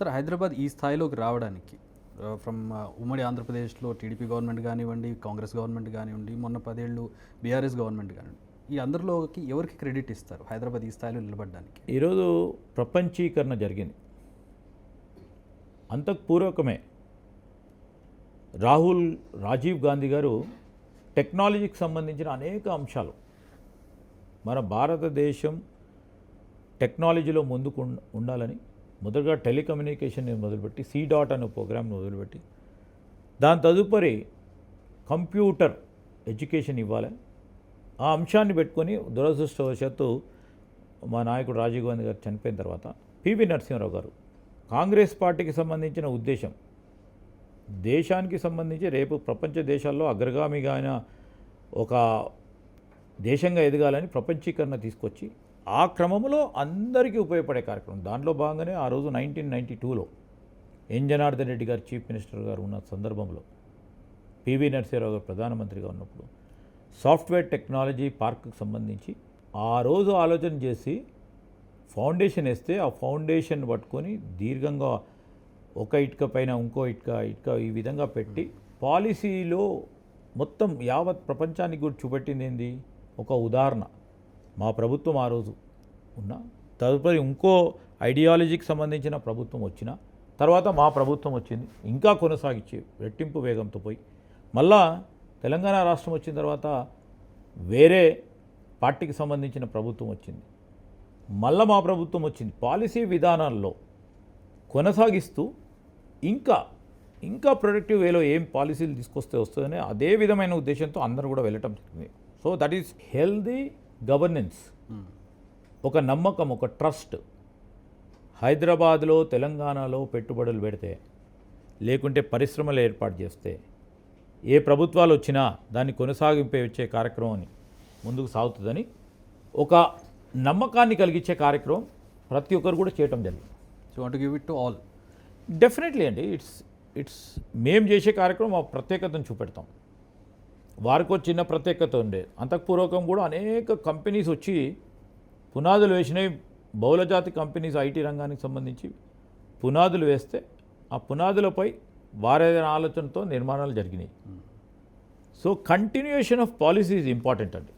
Sir Hyderabad ఈ స్థాయిలోకి రావడానికి ఫ్రమ్ ఉమ్మడి ఆంధ్రప్రదేశ్లో టీడీపీ గవర్నమెంట్ కానివ్వండి, కాంగ్రెస్ గవర్నమెంట్ కానివ్వండి, మొన్న 10 ఏళ్ళు బీఆర్ఎస్ గవర్నమెంట్ కానివ్వండి, ఈ అందరిలోకి ఎవరికి క్రెడిట్ ఇస్తారు హైదరాబాద్ ఈ స్థాయిలో నిలబడడానికి? ఈరోజు ప్రపంచీకరణ జరిగింది. అంతకు పూర్వకమే రాజీవ్ గాంధీ గారు టెక్నాలజీకి సంబంధించిన అనేక అంశాలు, మన భారతదేశం టెక్నాలజీలో ముందుకు ఉండాలని మొదటగా టెలికమ్యూనికేషన్ మొదలుపెట్టి C.DOT అనే ప్రోగ్రామ్ని మొదలుపెట్టి దాని తదుపరి కంప్యూటర్ ఎడ్యుకేషన్ ఇవ్వాలి. ఆ అంశాన్ని పెట్టుకొని దురదృష్టవశాత్తు మా నాయకుడు రాజీవ్ గాంధీ గారు చనిపోయిన తర్వాత పివి నరసింహారావు గారు కాంగ్రెస్ పార్టీకి సంబంధించిన ఉద్దేశం దేశానికి సంబంధించి రేపు ప్రపంచ దేశాల్లో అగ్రగామిగా అయిన ఒక దేశంగా ఎదగాలని ప్రపంచీకరణ తీసుకొచ్చి ఆ క్రమంలో అందరికీ ఉపయోగపడే కార్యక్రమం. దాంట్లో భాగంగానే ఆ రోజు 1992లో ఎన్ జనార్దన్ రెడ్డి గారు చీఫ్ మినిస్టర్ గారు ఉన్న సందర్భంలో పివి నరసింహారావు గారు ప్రధానమంత్రిగా ఉన్నప్పుడు సాఫ్ట్వేర్ టెక్నాలజీ పార్క్కి సంబంధించి ఆ రోజు ఆలోచన చేసి ఫౌండేషన్ వేస్తే ఆ ఫౌండేషన్ పట్టుకొని దీర్ఘంగా ఒక ఇటుక పైన ఇంకో ఇటుక ఈ విధంగా పెట్టి పాలసీలో మొత్తం యావత్ ప్రపంచానికి కూడా చూపెట్టింది ఏంది? ఒక ఉదాహరణ మా ప్రభుత్వం ఆ రోజు ఉన్న తదుపరి ఇంకో ఐడియాలజీకి సంబంధించిన ప్రభుత్వం వచ్చిన తర్వాత మా ప్రభుత్వం వచ్చింది, ఇంకా కొనసాగించి రెట్టింపు వేగంతో పోయి మళ్ళా తెలంగాణ రాష్ట్రం వచ్చిన తర్వాత వేరే పార్టీకి సంబంధించిన ప్రభుత్వం వచ్చింది, మళ్ళా మా ప్రభుత్వం వచ్చింది. పాలసీ విధానాల్లో కొనసాగిస్తూ ఇంకా ప్రొడక్టివ్ వేలో ఏం పాలసీలు తీసుకొస్తే వస్తుందని అదే విధమైన ఉద్దేశంతో అందరూ కూడా వెళ్ళటం జరిగింది. So that is healthy governance, ఒక నమ్మకం, ఒక ట్రస్ట్. హైదరాబాద్లో తెలంగాణలో పెట్టుబడులు పెడితే లేకుంటే పరిశ్రమలు ఏర్పాటు చేస్తే ఏ ప్రభుత్వాలు వచ్చినా దాన్ని కొనసాగింపే కార్యక్రమాన్ని ముందుకు సాగుతుందని ఒక నమ్మకాన్ని కలిగించే కార్యక్రమం ప్రతి ఒక్కరు కూడా చేయటం జరిగింది. So want give it to all. Definitely అండి, ఇట్స్ మేము చేసే కార్యక్రమం ఆ ప్రత్యేకతను చూపెడతాం. వారికో చిన్న ప్రత్యేకత ఉండే అంతఃపూర్వకం కూడా అనేక కంపెనీస్ వచ్చి పునాదులు వేసినాయి. బహుళజాతి కంపెనీస్ ఐటీ రంగానికి సంబంధించి పునాదులు వేస్తే ఆ పునాదులపై వారేదైన ఆలోచనతో నిర్మాణాలు జరిగినాయి. So continuation of policy is important అండి.